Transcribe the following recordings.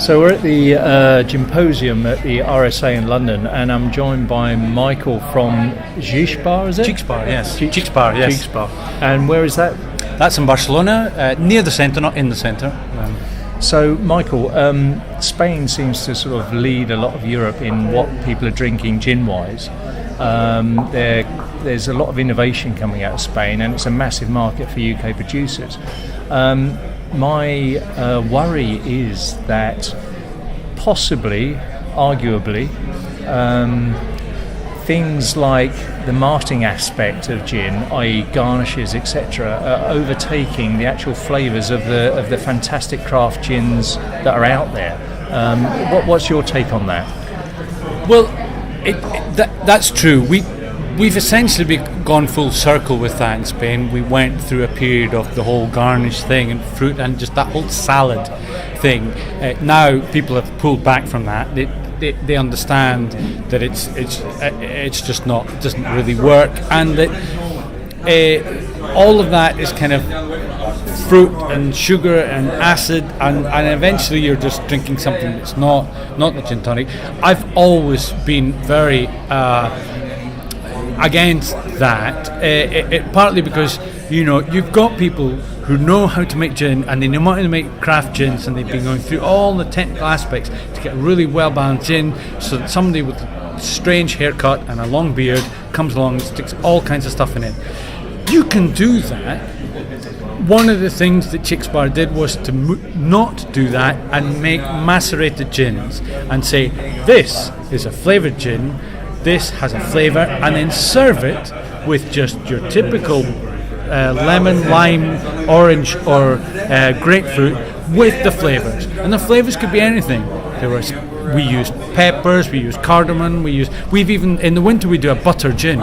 So we're at the Ginposium at the RSA in London, and I'm joined by Michael from Xix Bar, is it? Xix Bar, yes. Xix Bar, yes. Xix Bar. And where is that? That's in Barcelona, near the centre, not in the centre. So, Michael, Spain seems to sort of lead a lot of Europe in what people are drinking gin-wise. There's a lot of innovation coming out of Spain, and it's a massive market for UK producers. My worry is that possibly, arguably, things like the marketing aspect of gin, i.e. garnishes, etc., are overtaking the actual flavours of the fantastic craft gins that are out there. What's your take on that? Well, that's true. We've essentially gone full circle with that in Spain. We went through a period of the whole garnish thing and fruit and just that whole salad thing. Now people have pulled back from that. They understand that it's just not, it doesn't really work, and that all of that is kind of fruit and sugar and acid, and eventually you're just drinking something that's not the gin tonic. I've always been very against that, partly because you've got people who know how to make gin, and they know how to make craft gins, and they've been going through all the technical aspects to get a really well balanced gin, so that somebody with a strange haircut and a long beard comes along and sticks all kinds of stuff in it. You can do that. One of the things that Xix Bar did was to not do that and make macerated gins and say, this is a flavoured gin, this has a flavour, and then serve it with just your typical lemon, lime, orange or grapefruit with the flavours. And the flavours could be anything. We use peppers, we use cardamom, we've even, in the winter we do a butter gin.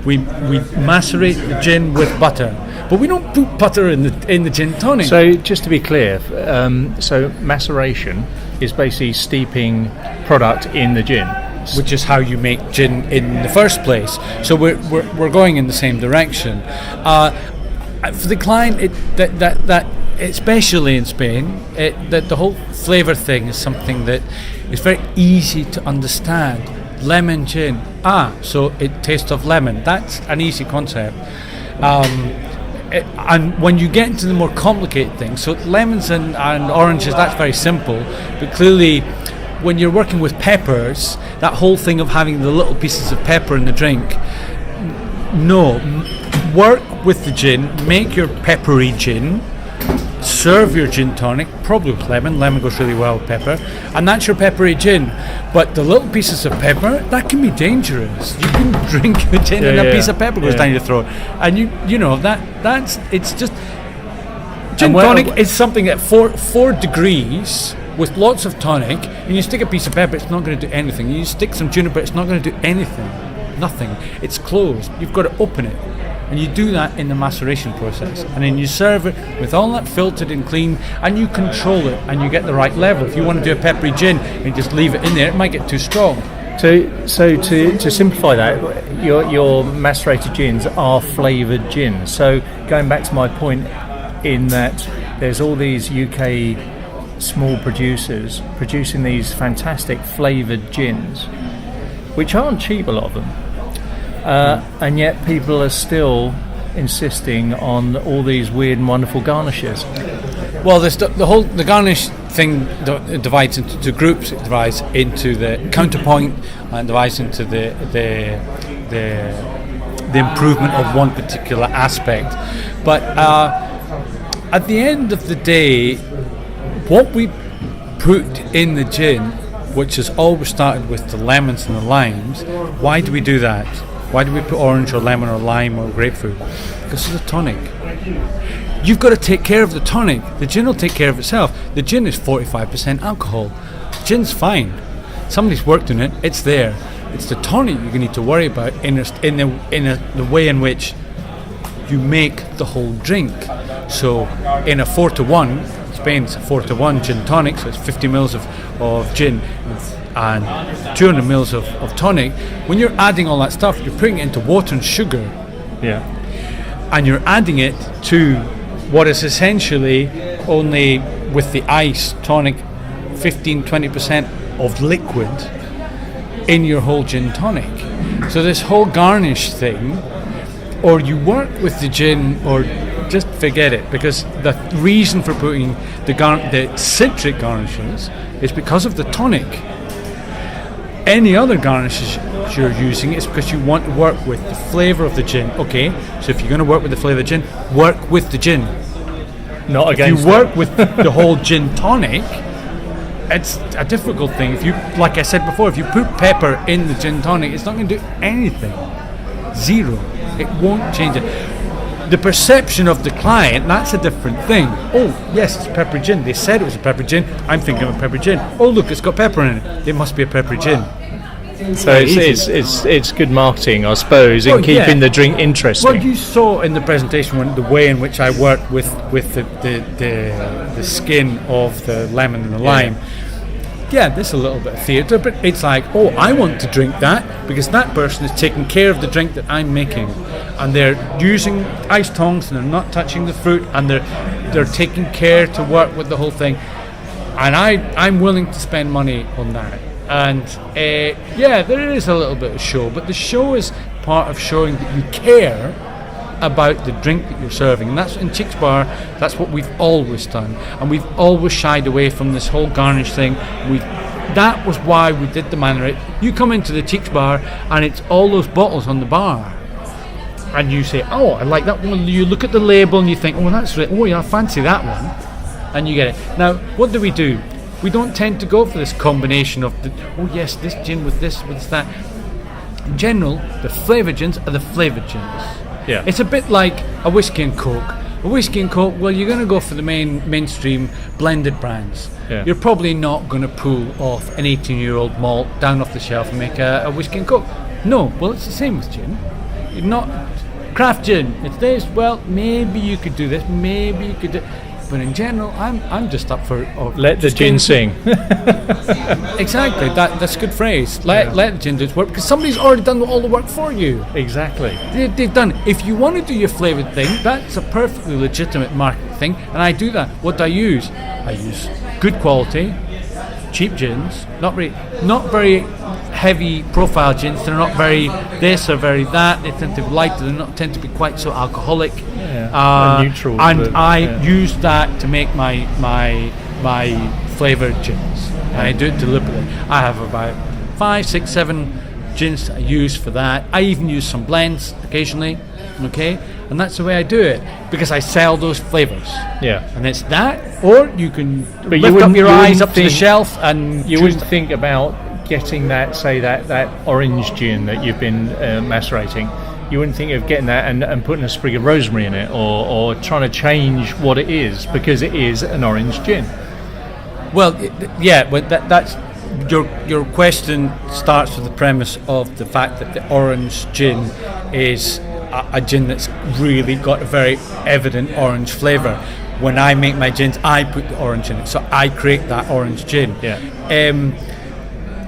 We macerate the gin with butter. But we don't put butter in the gin tonic. So just to be clear, so maceration is basically steeping product in the gin, which is how you make gin in the first place. So we're going in the same direction. For the client, that especially in Spain, that the whole flavour thing is something that is very easy to understand. Lemon gin, so it tastes of lemon. That's an easy concept. And when you get into the more complicated things, so lemons and oranges, that's very simple. But clearly, when you're working with peppers, that whole thing of having the little pieces of pepper in the drink, work with the gin, make your peppery gin, serve your gin tonic, probably with lemon goes really well with pepper, and that's your peppery gin. But the little pieces of pepper, that can be dangerous. You can drink the gin and a piece of pepper goes down your throat, and it's just, gin tonic is something at 4 degrees with lots of tonic, and you stick a piece of pepper, it's not going to do anything. You stick some juniper, it's not going to do anything. Nothing. It's closed. You've got to open it. And you do that in the maceration process. And then you serve it with all that filtered and clean, and you control it, and you get the right level. If you want to do a peppery gin and just leave it in there, it might get too strong. So to simplify that, your macerated gins are flavoured gins. So going back to my point in that there's all these UK small producers producing these fantastic flavoured gins, which aren't cheap, a lot of them, and yet people are still insisting on all these weird and wonderful garnishes. Well, the garnish thing divides into 2 groups. It divides into the counterpoint and divides into the improvement of one particular aspect. But at the end of the day, what we put in the gin, which has always started with the lemons and the limes, why do we do that? Why do we put orange or lemon or lime or grapefruit? Because of the tonic. You've got to take care of the tonic. The gin will take care of itself. The gin is 45% alcohol. Gin's fine. Somebody's worked on it. It's there. It's the tonic you need to worry about in the way in which you make the whole drink. So in a 4-to-1, Spain's a 4-to-1 gin tonic, so it's 50 mils of gin and 200 mils of tonic. When you're adding all that stuff, you're putting it into water and sugar. Yeah. And you're adding it to what is essentially only with the ice, tonic, 15-20% of liquid in your whole gin tonic. So this whole garnish thing, or you work with the gin or just forget it, because the reason for putting the citric garnishes is because of the tonic. Any other garnishes you're using is because you want to work with the flavour of the gin. Okay, so if you're going to work with the flavour of the gin, work with the gin. Not against If you work with the whole gin tonic, it's a difficult thing. If you, like I said before, if you put pepper in the gin tonic, it's not going to do anything. Zero. It won't change it. The perception of the client, that's a different thing. Oh, yes, it's pepper gin. They said it was a pepper gin. I'm thinking of a pepper gin. Oh, look, it's got pepper in it. It must be a pepper gin. So it's good marketing, I suppose, in keeping the drink interesting. Well, you saw in the presentation the way in which I work with the skin of the lemon and the lime. Yeah, there's a little bit of theatre, but it's like, oh, I want to drink that because that person is taking care of the drink that I'm making, and they're using ice tongs and they're not touching the fruit, and they're taking care to work with the whole thing, and I'm willing to spend money on that. And there is a little bit of show, but the show is part of showing that you care about the drink that you're serving, and that's in Xix Bar. That's what we've always done, and we've always shied away from this whole garnish thing. That was why we did the manner. You come into the Xix Bar and it's all those bottles on the bar, and you say, oh, I like that one. You look at the label and you think, oh, that's right. Oh, yeah, I fancy that one, and you get it. Now, what do? We don't tend to go for this combination of this gin with this, with that. In general, the flavoured gins are the flavoured gins. Yeah. It's a bit like a whiskey and coke. A whiskey and coke, well, you're going to go for the mainstream blended brands. Yeah. You're probably not going to pull off an 18-year-old malt down off the shelf and make a whiskey and coke. No, well, it's the same with gin. You're not craft gin. It's this. Well, maybe you could do this. Maybe you could do. But in general, I'm just up for let the gin sing. Exactly. That's a good phrase. Let the gin do its work, because somebody's already done all the work for you. Exactly. They've done. If you want to do your flavoured thing, that's a perfectly legitimate market thing, and I do that. What do I use? I use good quality, cheap gins, not very heavy profile gins. They're not very this or very that. They tend to be lighter. They don't tend to be quite so alcoholic. Neutral. And I use that to make my flavoured gins. And I do it deliberately. I have about 5, 6, 7 gins that I use for that. I even use some blends occasionally. Okay, and that's the way I do it, because I sell those flavours. Yeah. And it's that, or you can But lift up your eyes up to the think- shelf and You wouldn't think about getting that, say that orange gin that you've been macerating. You wouldn't think of getting that and putting a sprig of rosemary in it, or trying to change what it is, because it is an orange gin. Well, but that's your question starts with the premise of the fact that the orange gin is a gin that's really got a very evident orange flavour. When I make my gins, I put the orange in it, so I create that orange gin. Yeah.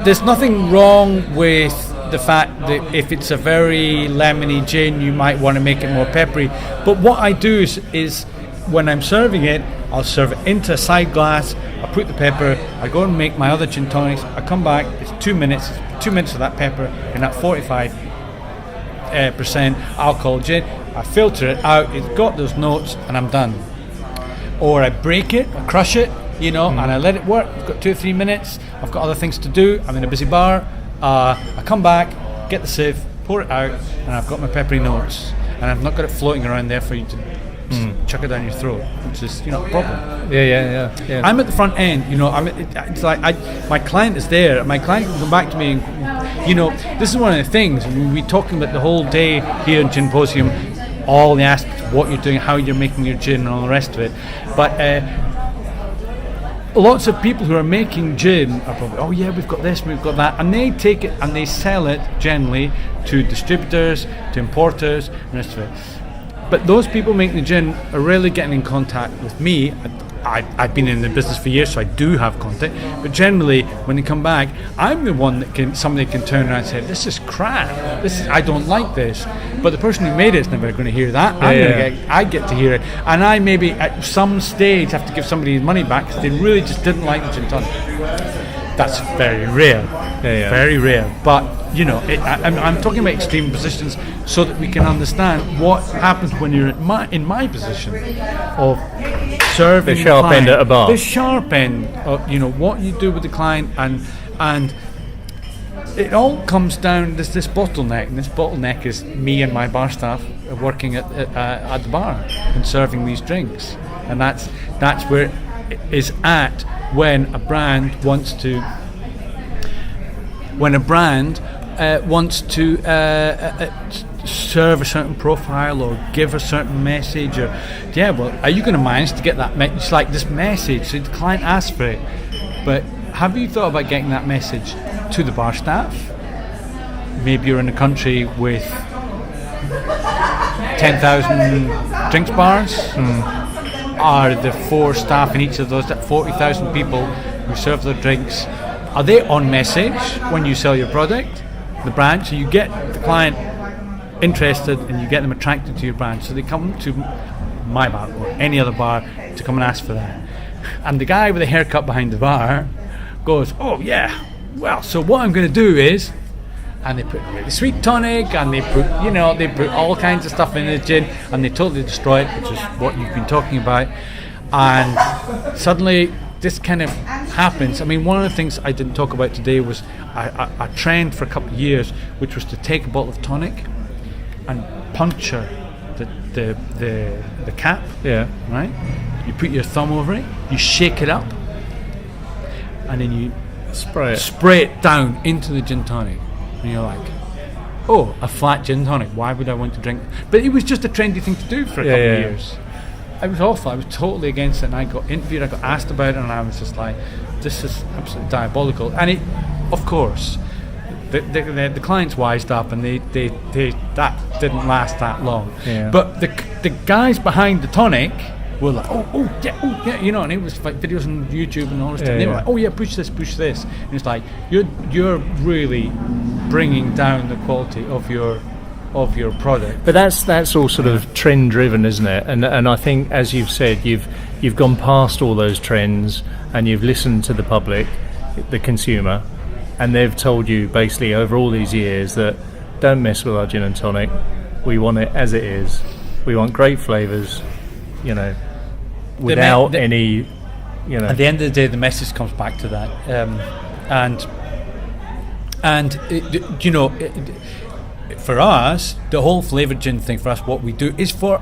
There's nothing wrong with the fact that if it's a very lemony gin, you might want to make it more peppery. But what I do is when I'm serving it, I'll serve it into a side glass. I put the pepper. I go and make my other gin tonics. I come back. It's 2 minutes. 2 minutes of that pepper in that 45% alcohol gin. I filter it out. It's got those notes, and I'm done. Or I break it, I crush it, and I let it work. I've got 2 or 3 minutes. I've got other things to do. I'm in a busy bar. I come back, get the sieve, pour it out, and I've got my peppery notes, and I've not got it floating around there for you to chuck it down your throat, which is a problem. Yeah. I'm at the front end, it's like my client is there. My client can come back to me, and this is one of the things. We're talking about the whole day here in Ginposium, all the aspects of what you're doing, how you're making your gin, and all the rest of it. But lots of people who are making gin are probably, oh yeah, we've got this, we've got that, and they take it and they sell it generally to distributors, to importers, and the rest of it. But those people making the gin are rarely getting in contact with me I've been in the business for years, so I do have contact. But generally, when they come back, I'm the one that somebody can turn around and say, "This is crap. I don't like this." But the person who made it's never going to hear that. I get to hear it, and I maybe at some stage have to give somebody his money back because they really just didn't like the gin tonic. That's very rare, very rare. But I'm talking about extreme positions so that we can understand what happens when you're in my position of serving the sharp end at a bar. The sharp end of what you do with the client, and it all comes down. There's this bottleneck, and this bottleneck is me and my bar staff working at the bar and serving these drinks, and that's where it is at when a brand wants to. When a brand wants to serve a certain profile or give a certain message, or are you going to manage to get that? It's like this message. So the client asks for it, but have you thought about getting that message to the bar staff? Maybe you're in a country with 10,000 drinks bars. Are the 4 staff in each of those, that 40,000 people who serve their drinks, are they on message when you sell your product, the brand? So you get the client interested and you get them attracted to your brand. So they come to my bar or any other bar to come and ask for that. And the guy with the haircut behind the bar goes, "Oh yeah, well, so what I'm going to do is," and they put really sweet tonic, and they put all kinds of stuff in the gin, and they totally destroy it, which is what you've been talking about. And suddenly this kind of happens. I mean, one of the things I didn't talk about today was a trend for a couple of years, which was to take a bottle of tonic and puncture the cap. Yeah. Right. You put your thumb over it, you shake it up, and then you spray it down into the gin tonic. And you're like, "Oh, a flat gin tonic. Why would I want to drink?" But it was just a trendy thing to do for a couple of years. It was awful. I was totally against it, and I got interviewed, I got asked about it, and I was just like, "This is absolutely diabolical." And it, of course, the clients wised up, and they that didn't last that long. Yeah. But the guys behind the tonic were like, oh yeah, and it was like videos on YouTube and all this stuff. And they were like, "Oh yeah, push this. And it's like you're really bringing down the quality of your product. But that's all sort of trend driven, isn't it? And I think, as you've said, you've gone past all those trends and you've listened to the public, the consumer, and they've told you basically over all these years that don't mess with our gin and tonic. We want it as it is. We want great flavours, without any, At the end of the day, the message comes back to that, for us, the whole flavoured gin thing, for us, what we do is for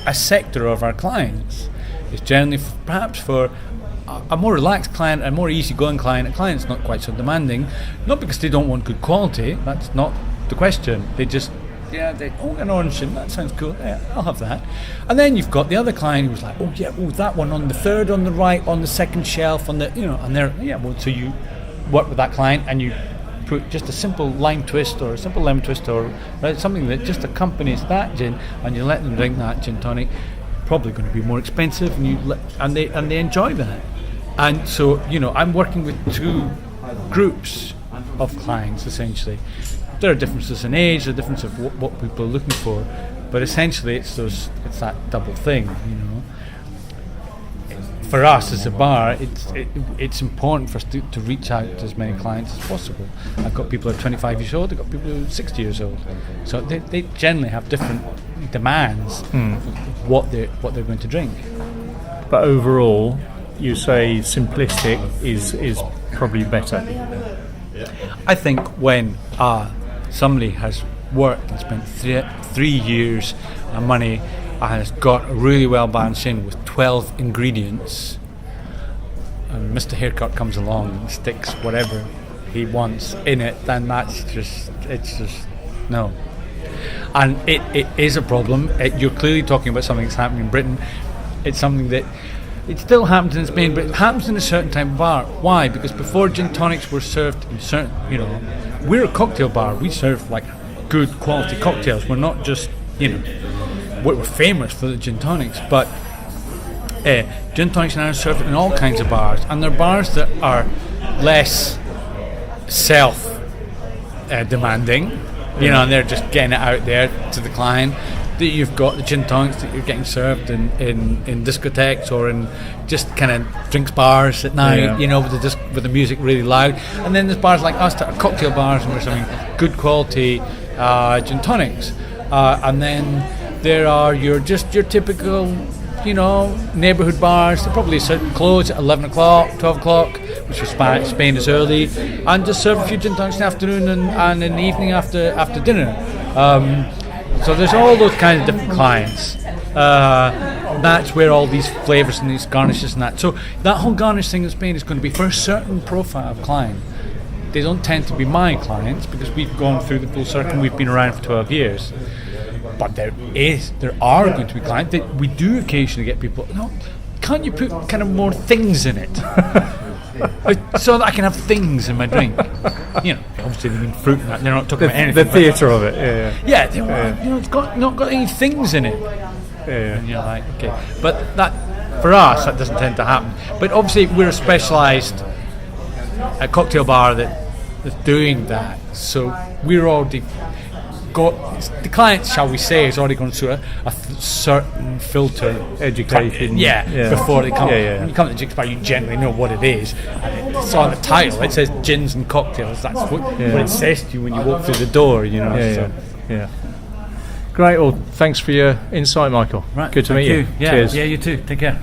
a sector of our clients. It's generally perhaps for a more relaxed client, a more easygoing client, a client that's not quite so demanding, not because they don't want good quality, that's not the question. They just, an orange gin, that sounds cool, yeah, I'll have that. And then you've got the other client who's like, that one on the third, on the right, on the second shelf, on the, and they're, so you work with that client and you put just a simple lime twist or a simple lemon twist or something that just accompanies that gin, and you let them drink that gin tonic. Probably going to be more expensive, and they enjoy that. And so I'm working with 2 groups of clients essentially. There are differences in age, the difference of what people are looking for, but essentially it's that double thing. For us as a bar, it's important for us to reach out to as many clients as possible. I've got people who are 25 years old, I've got people who are 60 years old. So they generally have different demands of what they're going to drink. But overall, you say simplistic is probably better. I think when somebody has worked and spent 3 years and money and has got a really well balanced gin with 12 ingredients, and Mr. Haircut comes along and sticks whatever he wants in it, then it's just no. And it is a problem. You're clearly talking about something that's happening in Britain. It's something that it still happens in Spain, but it happens in a certain type of bar. Why? Because before gin tonics were served in certain, we're a cocktail bar. We serve like good quality cocktails. We're not just, we're famous for the gin tonics, but Gin tonics now are served in all kinds of bars, and they're bars that are less self-demanding, and they're just getting it out there to the client. That you've got the gin tonics that you're getting served in discotheques or in just kind of drinks bars at night, with the music really loud. And then there's bars like us that are cocktail bars, and we're serving good quality gin tonics. And then there are your typical, neighbourhood bars. They probably close at 11 o'clock, 12 o'clock, which for Spain is early, and just serve a few gin tonics in the afternoon and in the evening after dinner. So there's all those kinds of different clients. That's where all these flavours and these garnishes and that. So that whole garnish thing in Spain is going to be for a certain profile of client. They don't tend to be my clients because we've gone through the full circle. We've been around for 12 years. But there are going to be clients that we do occasionally get people. No, can't you put kind of more things in it? So that I can have things in my drink. Obviously they mean fruit and that. They're not talking about anything. The theatre of it, yeah. It's not got any things in it. Yeah. And you're like, okay. But that, for us, that doesn't tend to happen. But obviously we're a specialised cocktail bar that's doing that. So we're already got, the client, shall we say, is already gone through a certain filter education before they come. When you come to Xix Bar, you generally know what it is, and it's on the title. It says gins and cocktails. That's what it says to you when you walk through the door. Great. Well, thanks for your insight, Michael. Right, good to meet you. Yeah, Cheers. Yeah, you too. Take care.